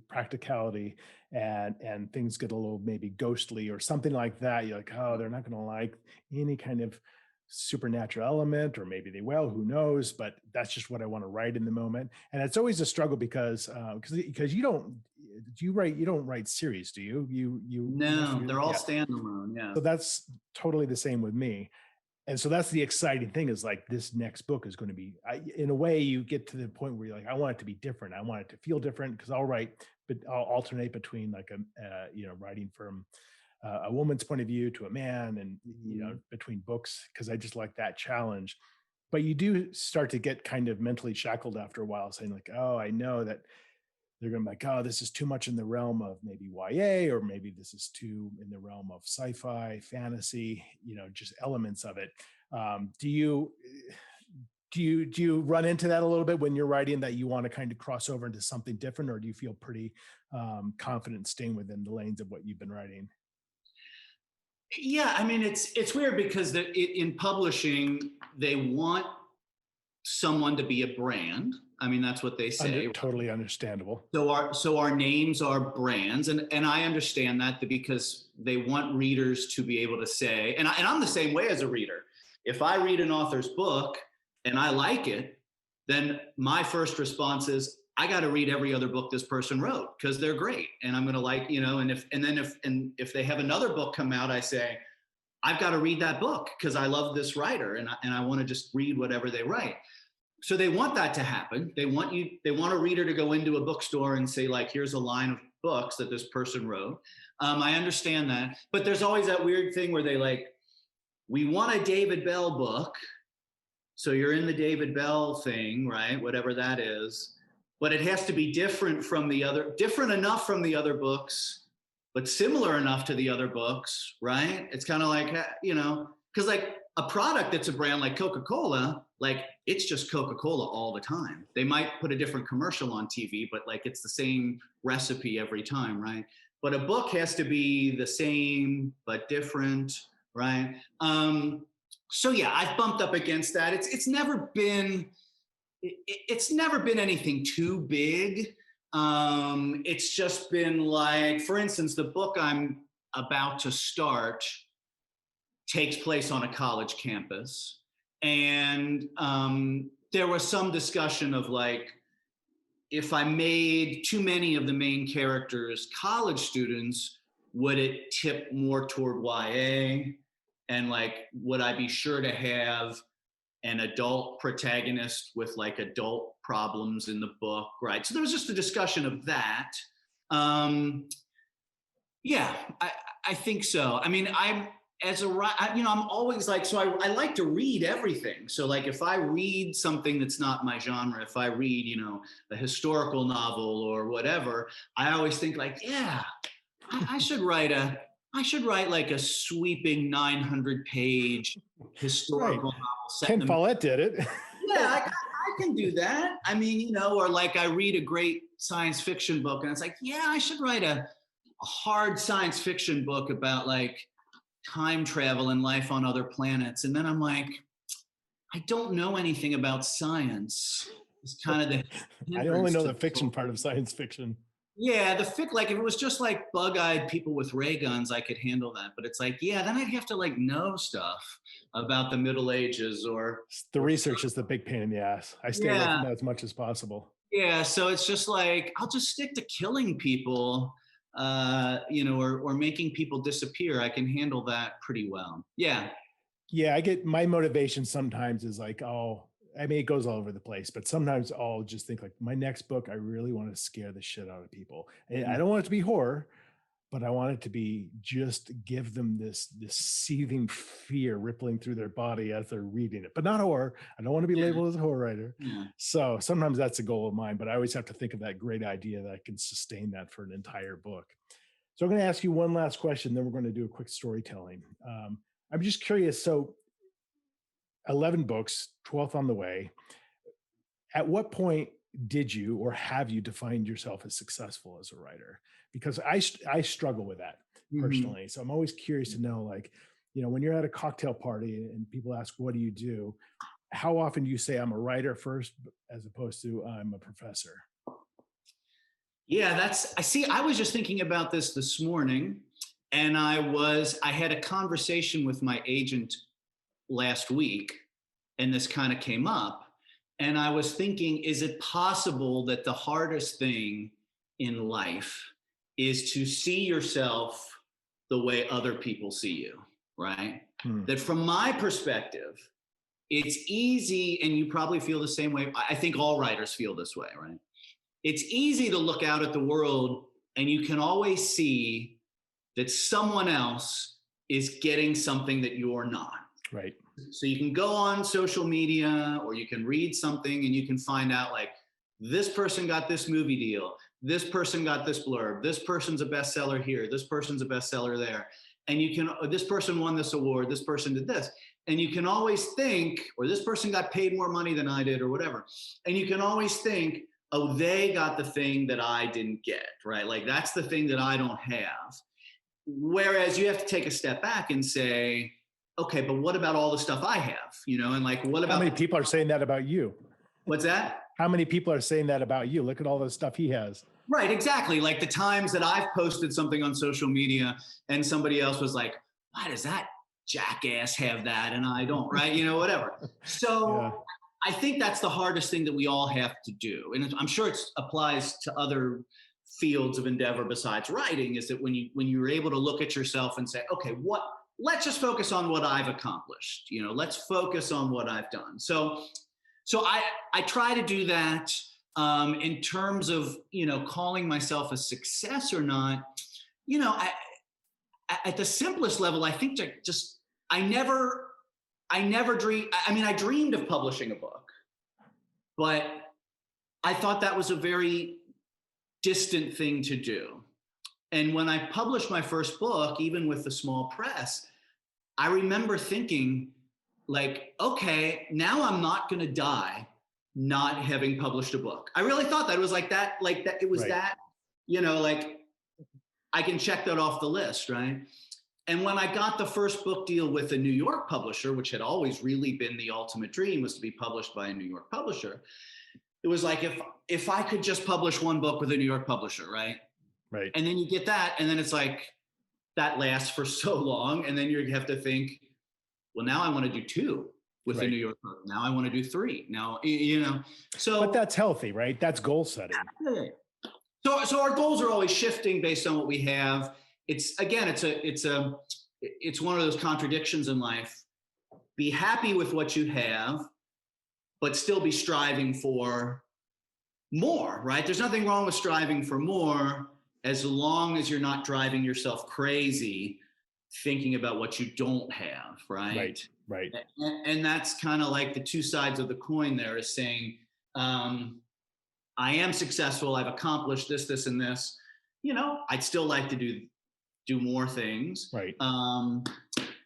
A: practicality and things get a little maybe ghostly or something like that. You're like, oh, they're not going to like any kind of supernatural element, or maybe they will, who knows, but that's just what I want to write in the moment. And it's always a struggle because you don't write series, do you?
B: No, they're all standalone. Yeah.
A: So that's totally the same with me. And so that's the exciting thing, is like, this next book is going to be, in a way, you get to the point where you're like, I want it to be different. I want it to feel different, because I'll write, but I'll alternate between like writing from a woman's point of view to a man, and between books, because I just like that challenge. But you do start to get kind of mentally shackled after a while, saying like, oh, I know that they're going to be like, oh, this is too much in the realm of maybe YA, or maybe this is too in the realm of sci-fi, fantasy, just elements of it. Do you run into that a little bit when you're writing, that you want to kind of cross over into something different, or do you feel pretty confident staying within the lanes of what you've been writing?
B: Yeah, I mean, it's weird because in publishing, they want someone to be a brand. I mean, that's what they say.
A: Totally understandable.
B: So our names are brands, and I understand that, because they want readers to be able to say, and I'm the same way as a reader. If I read an author's book and I like it, then my first response is, I got to read every other book this person wrote, because they're great, and I'm going to like, and if they have another book come out, I say, I've got to read that book because I love this writer, and I want to just read whatever they write. So they want that to happen. They want a reader to go into a bookstore and say, like, here's a line of books that this person wrote. I understand that, but there's always that weird thing where they like, we want a David Bell book. So you're in the David Bell thing, right? Whatever that is, but it has to be different enough from the other books, but similar enough to the other books, right? It's kind of like, because like a product that's a brand like Coca-Cola, like, it's just Coca-Cola all the time. They might put a different commercial on TV, but like, it's the same recipe every time, right? But a book has to be the same but different, right? So yeah, I've bumped up against that. It's never been anything too big. It's just been like, for instance, the book I'm about to start takes place on a college campus. And there was some discussion of like, if I made too many of the main characters college students, would it tip more toward YA? And like, would I be sure to have an adult protagonist with like adult problems in the book, right? So there was just a discussion of that. Yeah, I think so. I mean, I'm always like, so I like to read everything. So like, if I read something that's not my genre, if I read, a historical novel or whatever, I always think like, yeah, I should write like a sweeping 900-page historical novel.
A: Ken Follett did it.
B: Yeah, I can do that. I mean, or like, I read a great science fiction book and it's like, yeah, I should write a hard science fiction book about like time travel and life on other planets. And then I'm like, I don't know anything about science. It's kind of the
A: I only know the fiction part of science fiction.
B: Yeah, like if it was just like bug-eyed people with ray guns, I could handle that. But it's like, yeah, then I'd have to like know stuff about the Middle Ages or
A: the research is the big pain in the ass. I stay away from that as much as possible.
B: Yeah, so it's just like, I'll just stick to killing people, or making people disappear. I can handle that pretty well. Yeah.
A: Yeah, I get my motivation sometimes is like, it goes all over the place, but sometimes I'll just think like, my next book, I really want to scare the shit out of people. And I don't want it to be horror, but I want it to be just give them this seething fear rippling through their body as they're reading it, but not horror. I don't want to be labeled as a horror writer. Yeah. So sometimes that's a goal of mine, but I always have to think of that great idea that I can sustain that for an entire book. So I'm going to ask you one last question, then we're going to do a quick storytelling. I'm just curious. So 11 books, 12th on the way. At what point did you or have you defined yourself as successful as a writer? Because I struggle with that personally. Mm-hmm. So I'm always curious to know, like, when you're at a cocktail party and people ask, what do you do? How often do you say I'm a writer first, as opposed to I'm a professor?
B: Yeah, I was just thinking about this morning, and I had a conversation with my agent last week, and this kind of came up, and I was thinking, is it possible that the hardest thing in life is to see yourself the way other people see you, right? That from my perspective, it's easy, and you probably feel the same way. I think all writers feel this way, right? It's easy to look out at the world and you can always see that someone else is getting something that you're not.
A: Right.
B: So you can go on social media or you can read something and you can find out like, this person got this movie deal, this person got this blurb, this person's a bestseller here, this person's a bestseller there. And you can, this person won this award, this person did this. And you can always think, or this person got paid more money than I did or whatever. And you can always think, oh, they got the thing that I didn't get, right? Like that's the thing that I don't have. Whereas you have to take a step back and say, okay, but what about all the stuff I have, you know? And like, what about—
A: How many people are saying that about you?
B: What's that?
A: How many people are saying that about you? Look at all the stuff he has.
B: Right, exactly. Like the times that I've posted something on social media and somebody else was like, why does that jackass have that and I don't, right? You know, whatever. So yeah. I think that's the hardest thing that we all have to do. And I'm sure it applies to other fields of endeavor besides writing, is that when you're able to look at yourself and say, okay, let's just focus on what I've accomplished. You know, let's focus on what I've done. So I try to do that in terms of, you know, calling myself a success or not. You know, at the simplest level, I think I never dreamed. I mean, I dreamed of publishing a book, but I thought that was a very distant thing to do. And when I published my first book, even with the small press, I remember thinking like, okay, now I'm not going to die not having published a book. I really thought that it was like that, it was right. That, you know, like I can check that off the list, right? And when I got the first book deal with a New York publisher, which had always really been the ultimate dream, was to be published by a New York publisher. It was like, if I could just publish one book with a New York publisher, right?
A: Right.
B: And then you get that, and then it's like, that lasts for so long. And then you have to think, well, now I want to do two with the New York book. Now I want to do three. Now, you know, so.
A: But that's healthy, right? That's goal setting.
B: So our goals are always shifting based on what we have. It's one of those contradictions in life. Be happy with what you have, but still be striving for more, right? There's nothing wrong with striving for more as long as you're not driving yourself crazy thinking about what you don't have, right?
A: Right.
B: And that's kind of like the two sides of the coin there, is saying, I am successful, I've accomplished this, and this. You know, I'd still like to do more things.
A: Right.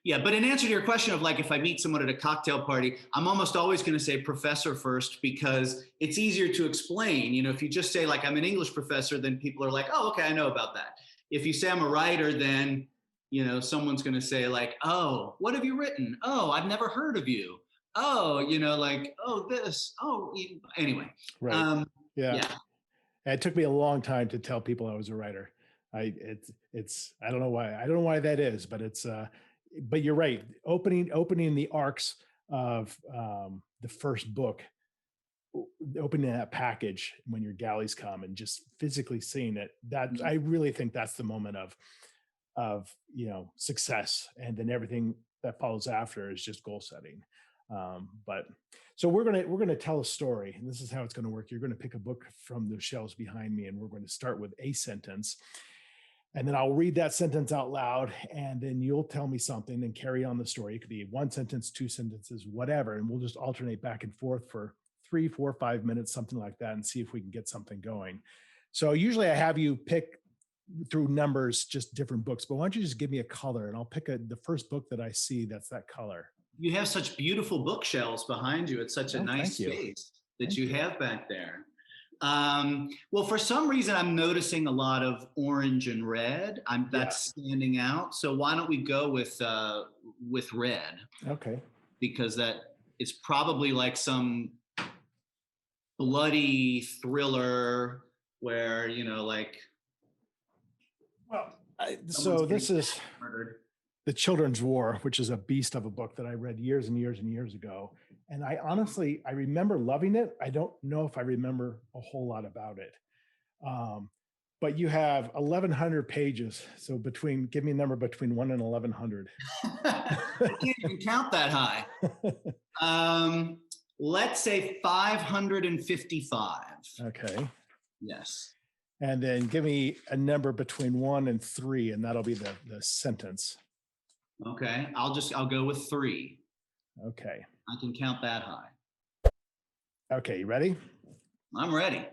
B: Yeah, but in answer to your question of like, if I meet someone at a cocktail party, I'm almost always going to say professor first, because it's easier to explain. You know, if you just say like, I'm an English professor, then people are like, oh, okay, I know about that. If you say I'm a writer, then, you know, someone's going to say like, oh, what have you written? Oh, I've never heard of you. Oh, you know, like, oh, this, oh, anyway.
A: Right. Yeah. It took me a long time to tell people I was a writer. I don't know why. I don't know why that is, but but you're right. Opening the arcs of the first book, opening that package when your galleys come and just physically seeing it, that I really think that's the moment of, you know, success. And then everything that follows after is just goal setting. But so we're going to tell a story, and this is how it's going to work. You're going to pick a book from the shelves behind me, and we're going to start with a sentence. And then I'll read that sentence out loud, and then you'll tell me something and carry on the story. It could be one sentence, two sentences, whatever. And we'll just alternate back and forth for 3, 4, 5 minutes, something like that, and see if we can get something going. So usually I have you pick through numbers, just different books, but why don't you just give me a color, and I'll pick the first book that I see that's that color.
B: You have such beautiful bookshelves behind you. It's such a nice space that you have back there. Well, for some reason, I'm noticing a lot of orange and red. That's standing out. So why don't we go with red?
A: Okay.
B: Because that is probably like some bloody thriller where, you know, like.
A: Well, so this The Children's War, which is a beast of a book that I read years and years and years ago. And I honestly, I remember loving it. I don't know if I remember a whole lot about it. But you have 1,100 pages. So give me a number between 1 and 1,100.
B: I can't even count that high. Let's say 555.
A: Okay.
B: Yes.
A: And then give me a number between 1 and 3, and that'll be the sentence.
B: Okay. I'll go with 3.
A: Okay.
B: I can count that high.
A: Okay, you ready?
B: I'm ready.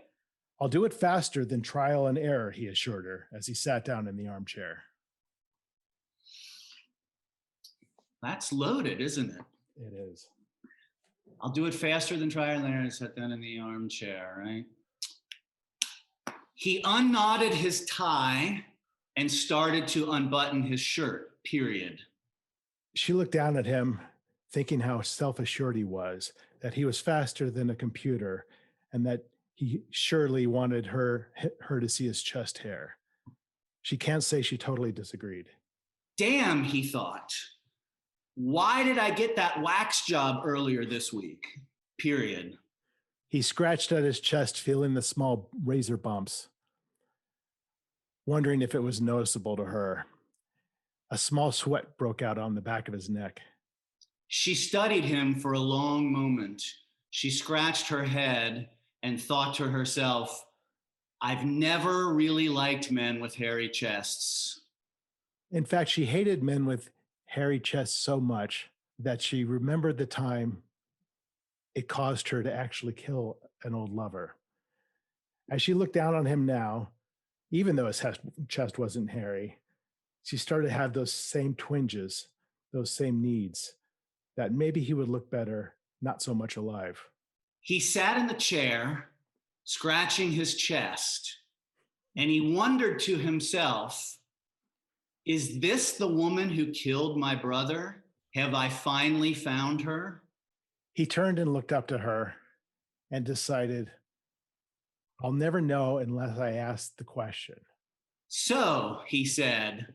A: I'll do it faster than trial and error, he assured her as he sat down in the armchair.
B: That's loaded, isn't it?
A: It is.
B: I'll do it faster than trial and error and sat down in the armchair, right? He unknotted his tie and started to unbutton his shirt, period.
A: She looked down at him, thinking how self-assured he was, that he was faster than a computer, and that he surely wanted her to see his chest hair. She can't say she totally disagreed.
B: Damn, he thought. Why did I get that wax job earlier this week? Period.
A: He scratched at his chest, feeling the small razor bumps, wondering if it was noticeable to her. A small sweat broke out on the back of his neck.
B: She studied him for a long moment. She scratched her head and thought to herself, I've never really liked men with hairy chests.
A: In fact, she hated men with hairy chests so much that she remembered the time it caused her to actually kill an old lover. As she looked down on him now, even though his chest wasn't hairy, she started to have those same twinges, those same needs, that maybe he would look better, not so much alive.
B: He sat in the chair, scratching his chest, and he wondered to himself, is this the woman who killed my brother? Have I finally found her?
A: He turned and looked up to her and decided, I'll never know unless I ask the question.
B: So, he said,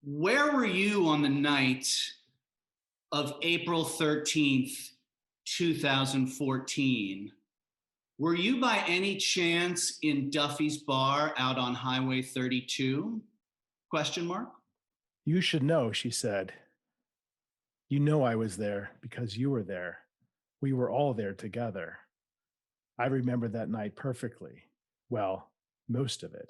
B: where were you on the night of April 13th, 2014? Were you by any chance in Duffy's bar out on Highway 32? Question mark.
A: You should know, she said. You know I was there because you were there. We were all there together. I remember that night perfectly. Well, most of it.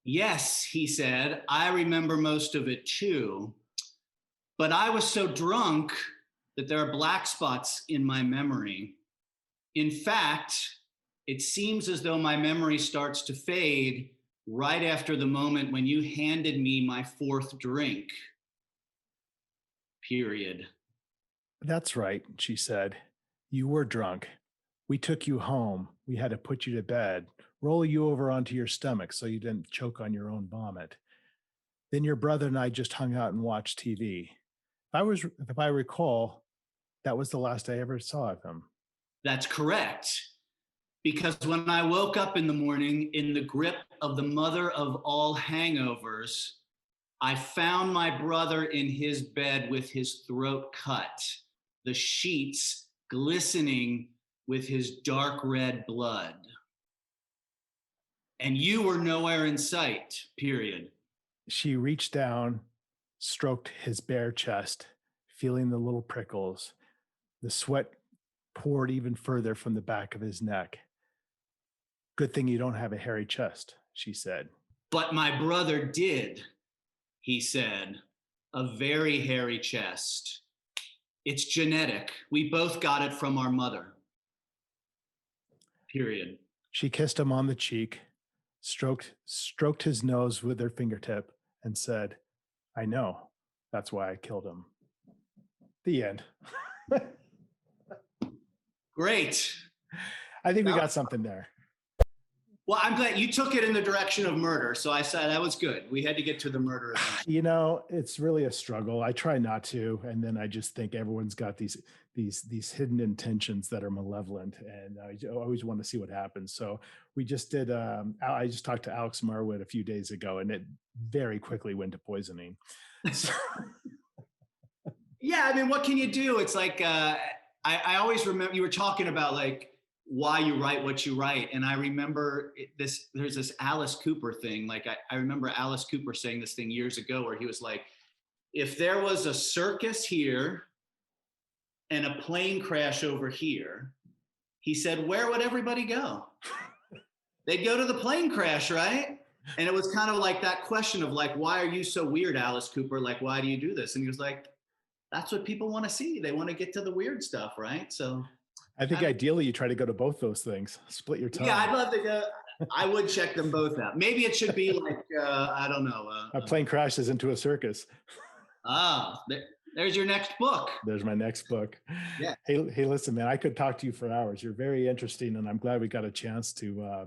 B: Yes, he said, I remember most of it too. But I was so drunk that there are black spots in my memory. In fact, it seems as though my memory starts to fade right after the moment when you handed me my 4th drink. Period.
A: That's right, she said. You were drunk. We took you home. We had to put you to bed, roll you over onto your stomach so you didn't choke on your own vomit. Then your brother and I just hung out and watched TV. If I recall, that was the last I ever saw of him.
B: That's correct. Because when I woke up in the morning in the grip of the mother of all hangovers, I found my brother in his bed with his throat cut, the sheets glistening with his dark red blood. And you were nowhere in sight, period.
A: She reached down, stroked his bare chest, feeling the little prickles. The sweat poured even further from the back of his neck. Good thing you don't have a hairy chest, she said.
B: But my brother did, he said, a very hairy chest. It's genetic. We both got it from our mother. Period.
A: She kissed him on the cheek, stroked his nose with her fingertip, and said, I know. That's why I killed him. The end.
B: Great.
A: I think we got something there.
B: Well, I'm glad you took it in the direction of murder. So I said that was good. We had to get to the murder eventually.
A: You know, it's really a struggle. I try not to, and then I just think everyone's got these hidden intentions that are malevolent, and I always want to see what happens. So we just did. I just talked to Alex Marwood a few days ago, and it very quickly went to poisoning. So,
B: Yeah, I mean, what can you do? It's like I always remember you were talking about like why you write what you write, and I remember this. There's this Alice Cooper thing. Like I remember Alice Cooper saying this thing years ago, where he was like, "If there was a circus here and a plane crash over here," he said, "where would everybody go? They'd go to the plane crash, right?" And it was kind of like that question of like, "Why are you so weird, Alice Cooper? Like, why do you do this?" And he was like, that's what people want to see. They want to get to the weird stuff, right? So
A: I think ideally you try to go to both those things. Split your time.
B: yeah, I'd love to go. I would check them both out. Maybe it should be like, I don't know.
A: A plane crashes into a circus.
B: There's your next book.
A: There's my next book.
B: Yeah.
A: Hey, listen, man, I could talk to you for hours. You're very interesting, and I'm glad we got a chance to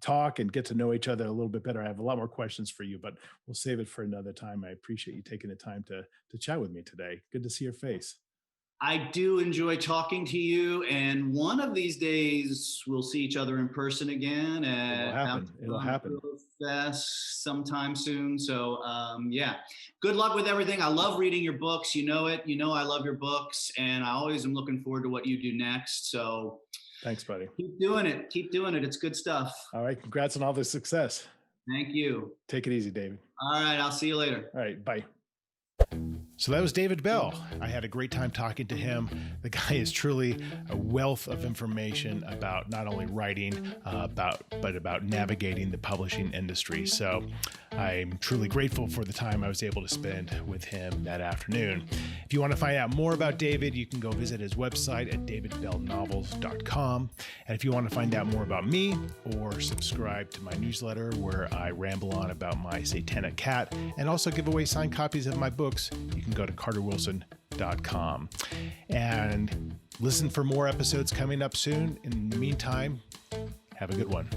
A: talk and get to know each other a little bit better. I have a lot more questions for you, but we'll save it for another time. I appreciate you taking the time to chat with me today. Good to see your face.
B: I do enjoy talking to you, and one of these days we'll see each other in person again.
A: It'll happen.
B: Fest sometime soon. So yeah, good luck with everything. I love reading your books. You know it. You know I love your books, and I always am looking forward to what you do next. So
A: thanks, buddy.
B: Keep doing it. Keep doing it. It's good stuff.
A: All right. Congrats on all the success.
B: Thank you.
A: Take it easy, David.
B: All right. I'll see you later.
A: All right. Bye. So that was David Bell. I had a great time talking to him. The guy is truly a wealth of information about not only writing, but about navigating the publishing industry. So I'm truly grateful for the time I was able to spend with him that afternoon. If you want to find out more about David, you can go visit his website at davidbellnovels.com. And if you want to find out more about me or subscribe to my newsletter where I ramble on about my satanic cat and also give away signed copies of my books, you can go to carterwilson.com and listen for more episodes coming up soon. In the meantime, have a good one.